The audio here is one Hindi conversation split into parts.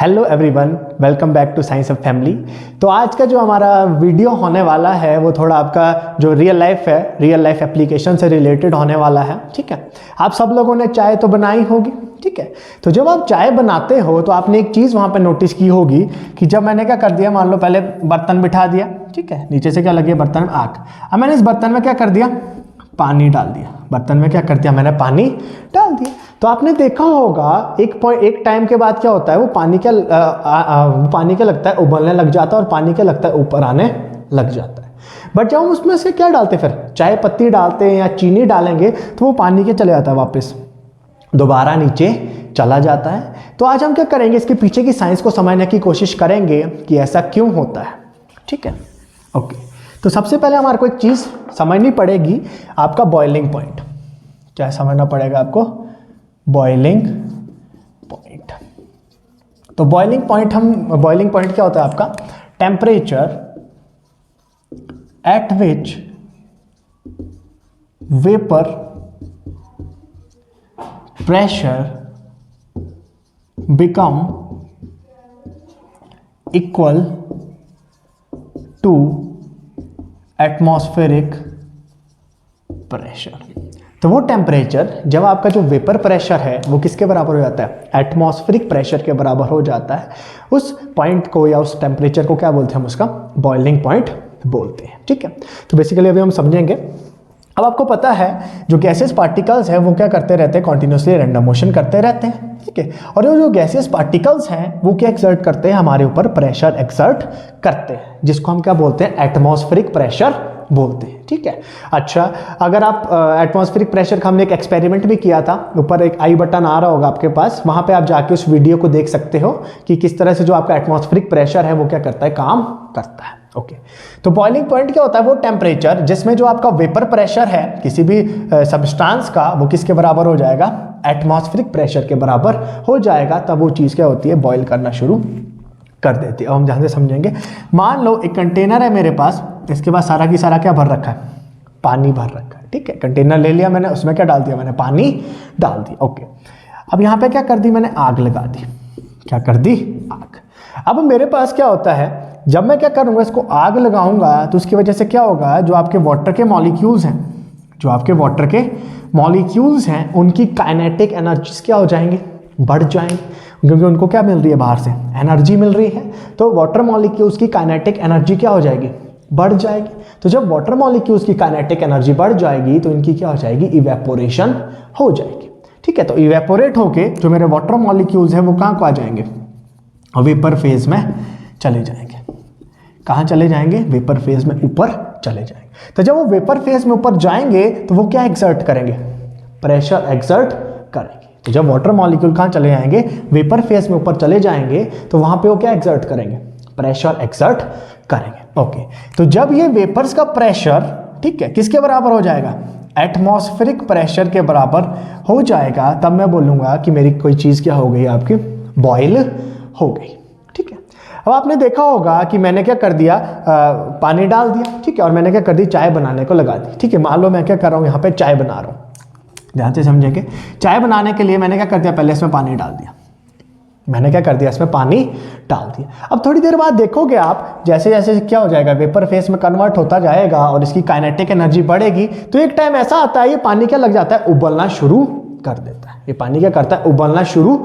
Hello everyone, welcome back to science of family. तो आज का जो हमारा वीडियो होने वाला है वो थोड़ा आपका जो रियल लाइफ है, रियल लाइफ एप्लीकेशन से रिलेटेड होने वाला है। ठीक है, आप सब लोगों ने चाय तो बनाई होगी। ठीक है, तो जब आप चाय बनाते हो तो आपने एक चीज़ वहाँ पे नोटिस की होगी कि जब मैंने क्या कर दिया, मान लो पहले बर्तन बिठा दिया। ठीक है, नीचे से क्या लगी है, बर्तन में आग। अब मैंने इस बर्तन में क्या कर दिया, पानी डाल दिया। बर्तन में क्या कर दिया, मैंने पानी डाल दिया। तो आपने देखा होगा एक टाइम के बाद क्या होता है, वो पानी क्या लगता है, उबलने लग जाता है और पानी क्या लगता है, ऊपर आने लग जाता है। बट जब हम उसमें से क्या डालते हैं, फिर चाय पत्ती डालते हैं या चीनी डालेंगे तो वो पानी के चले जाता है, वापस दोबारा नीचे चला जाता है। तो आज हम क्या करेंगे, इसके पीछे की साइंस को समझने की कोशिश करेंगे कि ऐसा क्यों होता है। ठीक है, ओके। तो सबसे पहले हमारे को एक चीज़ समझनी पड़ेगी, आपका बॉइलिंग पॉइंट। क्या समझना पड़ेगा आपको, बॉइलिंग पॉइंट। तो बॉइलिंग पॉइंट क्या होता है आपका, temperature at which vapour pressure become equal to atmospheric pressure. तो वो टेम्परेचर जब आपका जो वेपर प्रेशर है वो किसके बराबर हो जाता है, एटमॉस्फेरिक प्रेशर के बराबर हो जाता है, उस पॉइंट को या उस टेम्परेचर को क्या बोलते हैं, हम उसका बॉइलिंग पॉइंट बोलते हैं। ठीक है, तो बेसिकली अभी हम समझेंगे। अब आपको पता है जो गैसेस पार्टिकल्स हैं वो क्या करते रहते हैं, कॉन्टिन्यूसली रैंडम मोशन करते रहते हैं। ठीक है, और जो गैसेस पार्टिकल्स हैं वो क्या एक्सर्ट करते हैं, हमारे ऊपर प्रेशर एक्सर्ट करते हैं, जिसको हम क्या बोलते हैं, एटमॉस्फेरिक प्रेशर बोलते हैं। ठीक है, अच्छा, अगर आप एटमॉस्फेरिक प्रेशर का हमने एक एक्सपेरिमेंट भी किया था, ऊपर एक आई बटन आ रहा होगा आपके पास, वहां पे आप जाके उस वीडियो को देख सकते हो कि किस तरह से जो आपका एटमॉस्फेरिक प्रेशर है वो क्या करता है, काम करता है। ओके, तो बॉइलिंग पॉइंट क्या होता है, वो टेम्परेचर जिसमें जो आपका वेपर प्रेशर है किसी भी सब्सटेंस का, वो किसके बराबर हो जाएगा, एटमॉस्फेरिक प्रेशर के बराबर हो जाएगा। तब वो चीज़ क्या होती है, बॉयल करना शुरू कर देती है। अब हम ध्यान से समझेंगे। मान लो एक कंटेनर है मेरे पास, इसके बाद सारा की सारा क्या भर रखा है, पानी भर रखा है। ठीक है, कंटेनर ले लिया मैंने, उसमें क्या डाल दिया, मैंने पानी डाल दिया। ओके, अब यहाँ पे क्या कर दी, मैंने आग लगा दी। क्या कर दी, आग। अब मेरे पास क्या होता है, जब मैं क्या करूँगा, इसको आग लगाऊंगा तो उसकी वजह से क्या होगा, जो आपके वाटर के मॉलिक्यूल्स हैं, उनकी काइनेटिक एनर्जीज क्या हो जाएंगे, बढ़ जाएंगे, क्योंकि उनको क्या मिल रही है, बाहर से एनर्जी मिल रही है। तो वाटर मॉलिक्यूल्स की काइनेटिक एनर्जी क्या हो जाएगी, बढ़ जाएगी। तो जब वाटर मॉलिक्यूल्स की काइनेटिक एनर्जी बढ़ जाएगी तो इनकी क्या हो जाएगी, इवेपोरेशन हो जाएगी। ठीक है, तो इवेपोरेट होके जो मेरे वाटर मॉलिक्यूल्स हैं वो कहाँ को आ जाएंगे, वेपर फेज में चले जाएंगे। कहाँ चले जाएंगे, वेपर फेज में ऊपर चले जाएंगे। तो जब वो वेपर फेज में ऊपर जाएंगे तो वो क्या एक्सर्ट करेंगे, प्रेशर एक्सर्ट करेंगे। तो जब वाटर मॉलिक्यूल कहाँ चले जाएंगे, वेपर फेज में ऊपर चले जाएंगे, तो वहां पे वो क्या एक्सर्ट करेंगे, प्रेशर एक्सर्ट करेंगे। ओके, तो जब ये वेपर्स का प्रेशर, ठीक है, किसके बराबर हो जाएगा, एटमॉस्फेरिक प्रेशर के बराबर हो जाएगा, तब मैं बोलूंगा कि मेरी कोई चीज़ क्या हो गई, आपकी बॉयल हो गई। ठीक है, अब आपने देखा होगा कि मैंने क्या कर दिया, पानी डाल दिया। ठीक है, और मैंने क्या कर दी, चाय बनाने को लगा दी। ठीक है, मान लो मैं क्या कर रहा हूँ, यहाँ पे चाय बना रहा हूँ। ध्यान से समझेंगे। चाय बनाने के लिए मैंने क्या कर दिया, पहले इसमें पानी डाल दिया। इसमें पानी डाल दिया। अब थोड़ी देर बाद देखोगे आप, जैसे जैसे क्या हो जाएगा, वेपर फेज में कन्वर्ट होता जाएगा और इसकी काइनेटिक एनर्जी बढ़ेगी, तो एक टाइम ऐसा आता है, ये पानी क्या लग जाता है, उबलना शुरू कर देता है। ये पानी क्या करता है, उबलना शुरू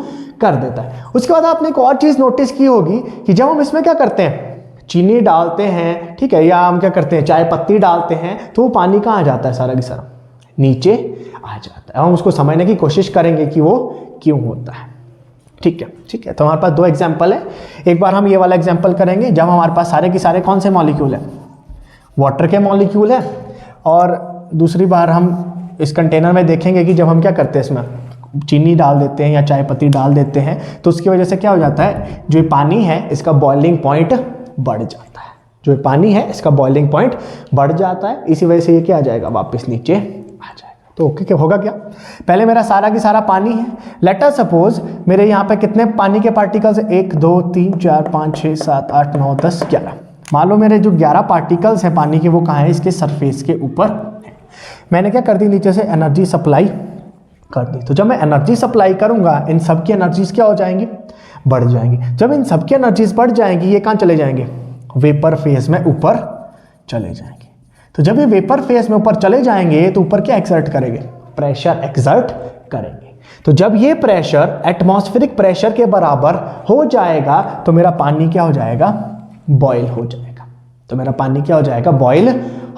कर देता है। उसके बाद आपने एक और चीज नोटिस की होगी कि जब हम इसमें क्या करते हैं, चीनी डालते हैं, ठीक है, या हम क्या करते हैं, चाय पत्ती डालते हैं, तो वो पानी कहाँ आ जाता है, सारा की सारा नीचे आ जाता है। हम उसको समझने की कोशिश करेंगे कि वो क्यों होता है। ठीक है, तो हमारे पास दो एग्जाम्पल है। एक बार हम ये वाला एग्जाम्पल करेंगे जब हमारे पास सारे के सारे कौन से मॉलिक्यूल है, वाटर के मॉलिक्यूल है। और दूसरी बार हम इस कंटेनर में देखेंगे कि जब हम क्या करते हैं, इसमें चीनी डाल देते हैं या चाय पत्ती डाल देते हैं, तो उसकी वजह से क्या हो जाता है, जो पानी है इसका बॉइलिंग पॉइंट बढ़ जाता है। जो पानी है इसका बॉइलिंग पॉइंट बढ़ जाता है, इसी वजह से ये क्या आ जाएगा, वापस नीचे आ जाएगा। तो ओके, क्या होगा, क्या पहले मेरा सारा की सारा पानी है। लेट अस सपोज मेरे यहाँ पे कितने पानी के पार्टिकल्स है, 1 2 3 4 5 6 7 8 9 10 11। मान लो मेरे जो 11 पार्टिकल्स हैं पानी के, वो कहाँ है, इसके सरफेस के ऊपर। मैंने क्या कर दी, नीचे से एनर्जी सप्लाई कर दी। तो जब मैं एनर्जी सप्लाई करूंगा, इन सब की एनर्जीज क्या हो जाएंगी, बढ़ जाएंगी। जब इन सबकी एनर्जीज बढ़ जाएंगी, ये कहाँ चले जाएंगे? वेपर फेज में ऊपर चले जाएंगे। तो जब ये वेपर फेज में ऊपर चले जाएंगे तो ऊपर क्या एक्सर्ट करेंगे? प्रेशर एक्सर्ट करेंगे। तो जब ये प्रेशर एटमॉस्फेरिक प्रेशर के बराबर हो जाएगा तो मेरा पानी क्या हो जाएगा? बॉयल हो जाएगा। तो मेरा पानी क्या हो जाएगा? बॉयल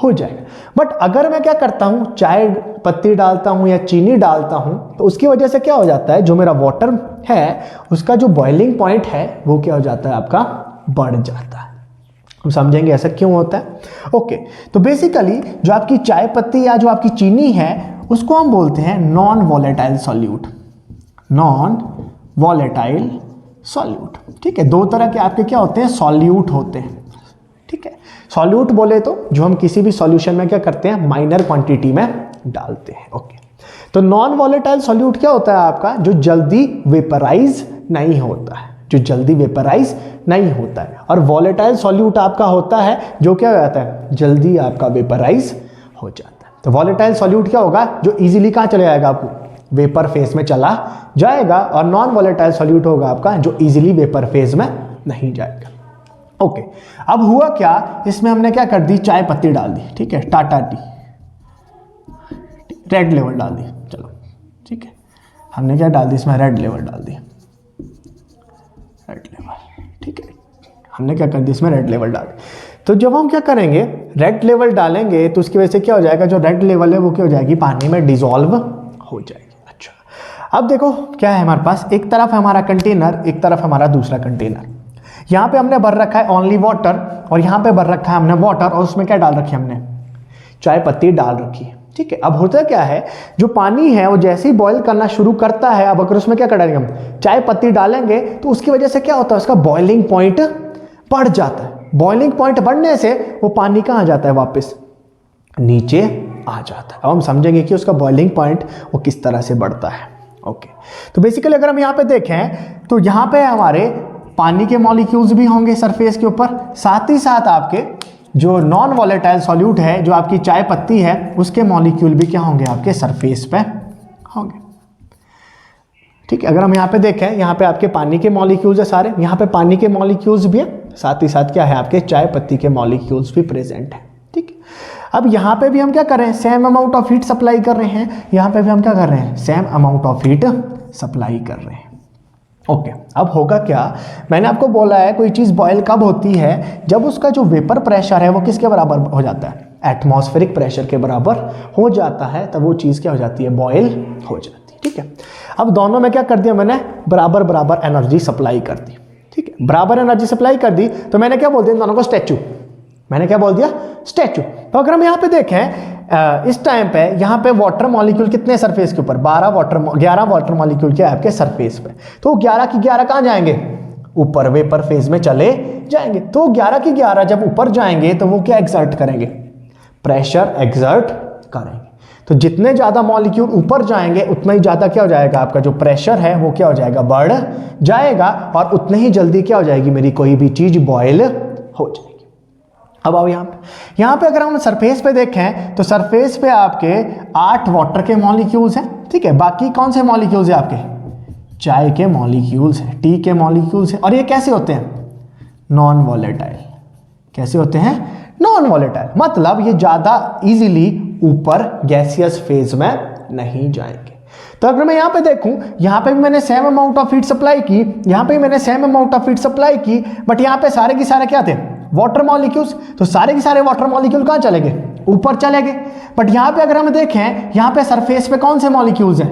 हो जाएगा। बट अगर मैं क्या करता हूँ, चाय पत्ती डालता हूँ या चीनी डालता हूँ, तो उसकी वजह से क्या हो जाता है? जो मेरा वाटर है उसका जो बॉइलिंग पॉइंट है वो क्या हो जाता है? आपका बढ़ जाता है। हम समझेंगे ऐसा क्यों होता है। ओके, तो बेसिकली जो आपकी चाय पत्ती या जो आपकी चीनी है उसको हम बोलते हैं non volatile solute. Non volatile solute, ठीक है। दो तरह के आपके क्या होते हैं? सॉल्यूट होते हैं, ठीक है। सॉल्यूट बोले तो जो हम किसी भी सॉल्यूशन में क्या करते हैं? माइनर क्वांटिटी में डालते हैं। ओके, तो नॉन वॉलेटाइल सॉल्यूट क्या होता है आपका? जो जल्दी वेपराइज नहीं होता है, जो जल्दी वेपराइज नहीं होता है। और वॉलेटाइल सॉल्यूट आपका होता है जो क्या हो जाता है? जल्दी आपका वेपराइज हो जाता है। तो वॉलेटाइल सॉल्यूट क्या होगा? जो इजीली कहाँ चले जाएगा? आपको वेपर फेज में चला जाएगा। और नॉन वॉलेटाइल सॉल्यूट होगा आपका जो इजीली वेपर फेज में नहीं जाएगा। ओके, अब हुआ क्या? इसमें हमने क्या कर दी? चाय पत्ती डाल दी, ठीक है। टाटा टी, रेड लेवल डाल दी, चलो ठीक है। हमने क्या डाल दी इसमें? रेड लेवल डाल दी, रेड लेवल, ठीक है। हमने क्या कर दी इसमें? रेड लेवल डाल दी। तो जब हम क्या करेंगे? रेड लेवल डालेंगे तो उसकी वजह से क्या हो जाएगा? जो रेड लेवल है वो क्या हो जाएगी? पानी में डिसॉल्व हो जाएगी। अच्छा, अब देखो क्या है हमारे पास? एक तरफ हमारा कंटेनर, एक तरफ हमारा दूसरा कंटेनर। यहाँ पे हमने भर रखा है ओनली वाटर और यहाँ पे भर रखा है हमने वाटर और उसमें क्या डाल रखी है हमने? चाय पत्ती डाल रखी है, ठीक है। अब होता क्या है? जो पानी है वो जैसे ही बॉईल करना शुरू करता है, अब अगर उसमें क्या करेंगे हम? चाय पत्ती डालेंगे तो उसकी वजह से क्या होता है? उसका बॉइलिंग पॉइंट बढ़ जाता है। बॉइलिंग पॉइंट बढ़ने से वो पानी कहाँ आ जाता है? वापस नीचे आ जाता है। अब हम समझेंगे कि उसका बॉइलिंग पॉइंट वो किस तरह से बढ़ता है। ओके, तो बेसिकली अगर हम यहाँ पे देखें तो यहाँ पे हमारे पानी के मॉलिक्यूल्स भी होंगे सरफेस के ऊपर, साथ ही साथ आपके जो नॉन वॉलेटाइल सॉल्यूट है, जो आपकी चाय पत्ती है, उसके मॉलिक्यूल भी क्या होंगे? आपके सरफेस पे होंगे, ठीक है। अगर हम यहाँ पे देखें, यहाँ पे आपके पानी के मॉलिक्यूल्स है सारे, यहाँ पे पानी के मॉलिक्यूल्स भी है, साथ ही साथ क्या है? आपके चाय पत्ती के मॉलिक्यूल्स भी प्रेजेंट है, ठीक है। अब यहाँ पे भी हम क्या कर रहे हैं? Same amount of heat supply कर रहे हैं। यहाँ पे भी हम क्या कर रहे हैं? Same amount of heat supply कर रहे हैं। ओके, अब होगा क्या? मैंने आपको बोला है कोई चीज़ बॉयल कब होती है? जब उसका जो वेपर प्रेशर है वो किसके बराबर हो जाता है? एटमॉस्फेरिक प्रेशर के बराबर हो जाता है, तब वो चीज़ क्या हो जाती है? बॉयल हो जाती है, ठीक है। अब दोनों में क्या कर दिया मैंने? बराबर बराबर एनर्जी सप्लाई कर दी, ठीक है। बराबर एनर्जी सप्लाई कर दी तो मैंने क्या बोल दिया इन दोनों को? स्टैचू। मैंने क्या बोल दिया? स्टैचू। तो अगर हम यहाँ पे देखें इस टाइम पे यहाँ पे वाटर मॉलिक्यूल कितने सरफेस के ऊपर? 11 वाटर मॉलिक्यूल के आपके सरफेस पे। तो 11 की 11 कहाँ जाएंगे? ऊपर वेपर फेज में चले जाएंगे। तो 11 की 11 जब ऊपर जाएंगे तो वो क्या एक्सर्ट करेंगे? प्रेशर एक्सर्ट करेंगे। तो जितने ज़्यादा मॉलिक्यूल ऊपर जाएंगे उतना ही ज़्यादा क्या हो जाएगा? आपका जो प्रेशर है वो क्या हो जाएगा? बढ़ जाएगा। और उतने ही जल्दी क्या हो जाएगी? मेरी कोई भी चीज़ बॉयल हो जाएगी। अब आओ यहाँ पे अगर हम सरफेस पे देखें तो सरफेस पे आपके 8 वाटर के मॉलिक्यूल्स हैं, ठीक है। बाकी कौन से मॉलिक्यूल्स हैं? आपके चाय के मॉलिक्यूल्स हैं, टी के मॉलिक्यूल्स हैं। और ये कैसे होते हैं? Non volatile. कैसे होते हैं? Non volatile. मतलब ये ज़्यादा इजीली ऊपर गैसियस फेज में नहीं जाएंगे। तो अगर मैं यहाँ पे देखूं, यहाँ पे भी मैंने same amount of heat supply की, यहाँ पे भी मैंने same amount of heat supply की, बट यहाँ पे सारे के सारे क्या थे? Water molecules. तो सारे के सारे वाटर मॉलिक्यूल कहाँ चले गए? ऊपर चले गए। बट यहाँ पे अगर हम देखें, यहाँ पे सरफेस पे कौन से मॉलिक्यूल्स हैं?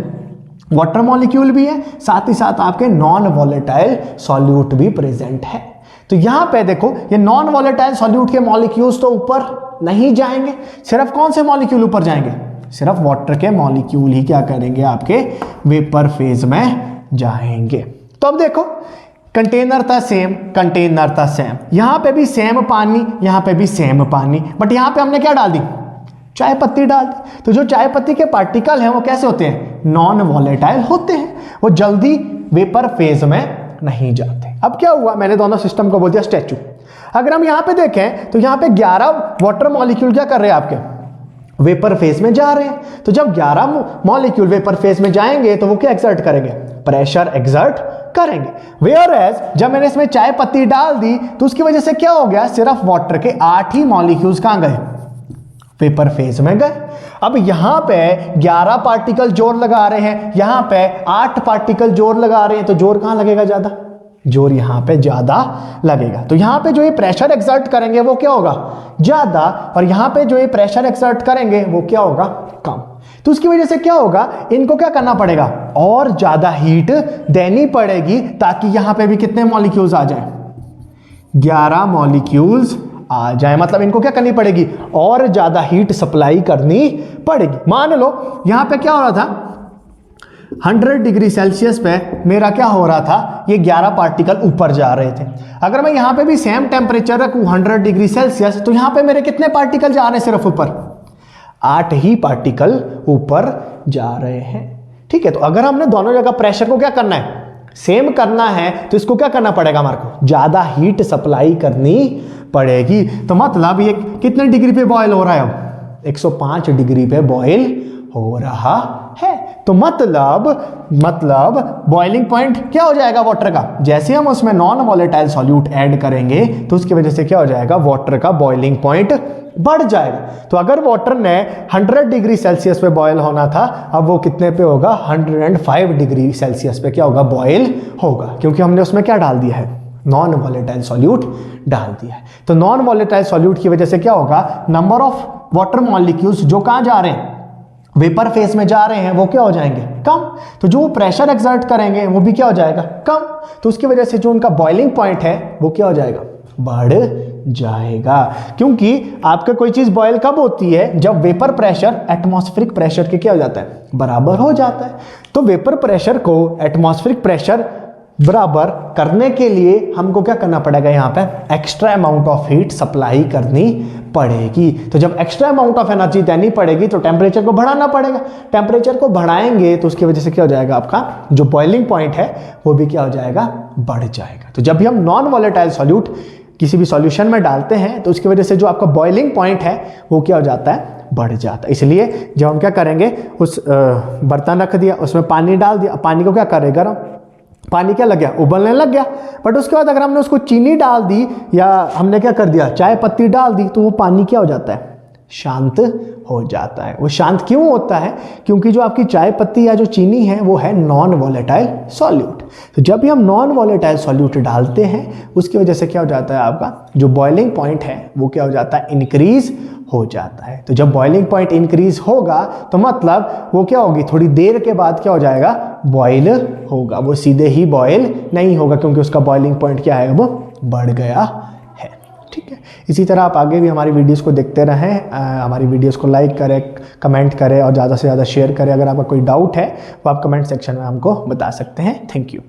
वाटर मॉलिक्यूल भी है, साथ ही साथ आपके नॉन वॉलेटाइल सॉल्यूट भी प्रेजेंट है। तो यहाँ पे देखो, ये नॉन वॉलेटाइल सॉल्यूट के मॉलिक्यूल्स तो ऊपर नहीं जाएंगे। सिर्फ कौन से मॉलिक्यूल ऊपर जाएंगे? सिर्फ वाटर के मॉलिक्यूल ही क्या करेंगे? आपके वेपर फेज में जाएंगे। तो अब देखो, कंटेनर था सेम, कंटेनर था सेम, यहाँ पे भी सेम पानी, यहाँ पे भी सेम पानी, बट यहाँ पे हमने क्या डाल दी? चाय पत्ती डाल दी। तो जो चाय पत्ती के पार्टिकल हैं वो कैसे होते हैं? नॉन वॉलेटाइल होते हैं, वो जल्दी वेपर फेज में नहीं जाते। अब क्या हुआ? मैंने दोनों सिस्टम को बोल दिया स्टैचू। अगर हम यहाँ पे देखें तो यहाँ पे 11 वाटर मॉलिक्यूल क्या कर रहे हैं? आपके वेपर फेज में जा रहे हैं। तो जब 11 मॉलिक्यूल वेपर फेज में जाएंगे तो वो क्या एक्सर्ट करेंगे? प्रेशर एक्सर्ट करेंगे। वेयर एज जब मैंने इसमें चाय पत्ती डाल दी तो उसकी वजह से क्या हो गया, सिर्फ वाटर के 8 ही मॉलिक्यूल्स कहां गए, वेपर फेज में गए। अब यहां पे 11 पार्टिकल जोर लगा रहे हैं, यहां पे 8 पार्टिकल जोर लगा रहे हैं, तो जोर कहां लगेगा ज्यादा, जोर यहां पे ज्यादा लगेगा। तो यहां पे जो ये प्रेशर एक्सर्ट करेंगे वो क्या होगा, ज्यादा, और यहां पे जो ये प्रेशर एक्सर्ट करेंगे वो क्या होगा, कम। तो उसकी वजह से क्या होगा, इनको क्या करना पड़ेगा, और ज्यादा हीट देनी पड़ेगी ताकि यहां पे भी कितने मॉलिक्यूल्स आ जाए, 11 मॉलिक्यूल्स आ जाए। मतलब इनको क्या करनी पड़ेगी, और ज्यादा हीट सप्लाई करनी पड़ेगी। मान लो यहां पे क्या हो रहा था, 100 डिग्री सेल्सियस पे मेरा क्या हो रहा था, ये 11 पार्टिकल ऊपर जा रहे थे। अगर मैं यहां पे भी सेम टेम्परेचर रखूं 100 डिग्री सेल्सियस, तो यहां पे मेरे कितने पार्टिकल जा रहे हैं, सिर्फ ऊपर 8 ही पार्टिकल ऊपर जा रहे हैं। ठीक है, तो अगर हमने दोनों जगह प्रेशर को क्या करना है, सेम करना है, तो इसको क्या करना पड़ेगा, हमारे को ज्यादा हीट सप्लाई करनी पड़ेगी। तो मतलब ये कितने डिग्री पे बॉयल हो रहा है, अब 105 डिग्री पे बॉयल हो रहा है। तो मतलब बॉइलिंग पॉइंट क्या हो जाएगा वाटर का, जैसे हम उसमें नॉन वॉलेटाइल सॉल्यूट ऐड करेंगे तो उसकी वजह से क्या हो जाएगा, वाटर का बॉइलिंग पॉइंट बढ़ जाएगा। तो अगर वाटर ने 100 डिग्री सेल्सियस पे बॉयल होना था, अब वो कितने पे होगा, 105 डिग्री सेल्सियस पे क्या होगा, बॉयल होगा, क्योंकि हमने उसमें क्या डाल दिया है, नॉन वॉलेटाइल सॉल्यूट डाल दिया है। तो नॉन वॉलेटाइल सॉल्यूट की वजह से क्या होगा, नंबर ऑफ वाटर मॉलिक्यूल्स जो कहां जा रहे हैं, वेपर फेज में जा रहे हैं, वो क्या हो जाएंगे, कम। तो जो प्रेशर एक्सर्ट करेंगे वो भी क्या हो जाएगा, कम। तो उसकी वजह से जो उनका बॉइलिंग पॉइंट है वो क्या हो जाएगा, बढ़ जाएगा। क्योंकि आपका कोई चीज बॉयल कब होती है, जब वेपर प्रेशर एटमॉस्फेरिक प्रेशर के क्या हो जाता है, बराबर हो जाता है। तो वेपर प्रेशर को एटमॉस्फेरिक प्रेशर बराबर करने के लिए हमको क्या करना पड़ेगा, यहाँ पे extra amount of heat supply करनी पड़ेगी। तो जब एक्स्ट्रा अमाउंट ऑफ एनर्जी देनी पड़ेगी तो टेम्परेचर को बढ़ाना पड़ेगा। टेम्परेचर को बढ़ाएंगे तो उसकी वजह से क्या हो जाएगा, आपका जो बॉइलिंग पॉइंट है वो भी क्या हो जाएगा, बढ़ जाएगा। तो जब भी हम नॉन वॉलेटाइल सॉल्यूट किसी भी सॉल्यूशन में डालते हैं तो उसकी वजह से जो आपका बॉइलिंग पॉइंट है वो क्या हो जाता है, बढ़ जाता है। इसलिए जब हम क्या करेंगे, उस बर्तन रख दिया, उसमें पानी डाल दिया, पानी को क्या करेगा, गर्म पानी क्या लग गया, उबलने लग गया। बट उसके बाद अगर हमने उसको चीनी डाल दी या हमने क्या कर दिया, चाय पत्ती डाल दी, तो वो पानी क्या हो जाता है, शांत हो जाता है। वो शांत क्यों होता है, क्योंकि जो आपकी चाय पत्ती या जो चीनी है वो है नॉन वॉलेटाइल सॉल्यूट। तो जब भी हम नॉन वॉलेटाइल सॉल्यूट डालते हैं उसकी वजह से क्या हो जाता है, आपका जो बॉइलिंग पॉइंट है वो क्या हो जाता है, इंक्रीज हो जाता है। तो जब बॉइलिंग पॉइंट इंक्रीज होगा तो मतलब वो क्या होगी, थोड़ी देर के बाद क्या हो जाएगा, बॉयल होगा। वो सीधे ही बॉयल नहीं होगा क्योंकि उसका बॉइलिंग पॉइंट क्या है, वो बढ़ गया है। ठीक है, इसी तरह आप आगे भी हमारी वीडियोस को देखते रहें, हमारी वीडियोस को लाइक करें, कमेंट करें और ज़्यादा से ज़्यादा शेयर करें। अगर आपका कोई डाउट है वो आप कमेंट सेक्शन में हमको बता सकते हैं। Thank you.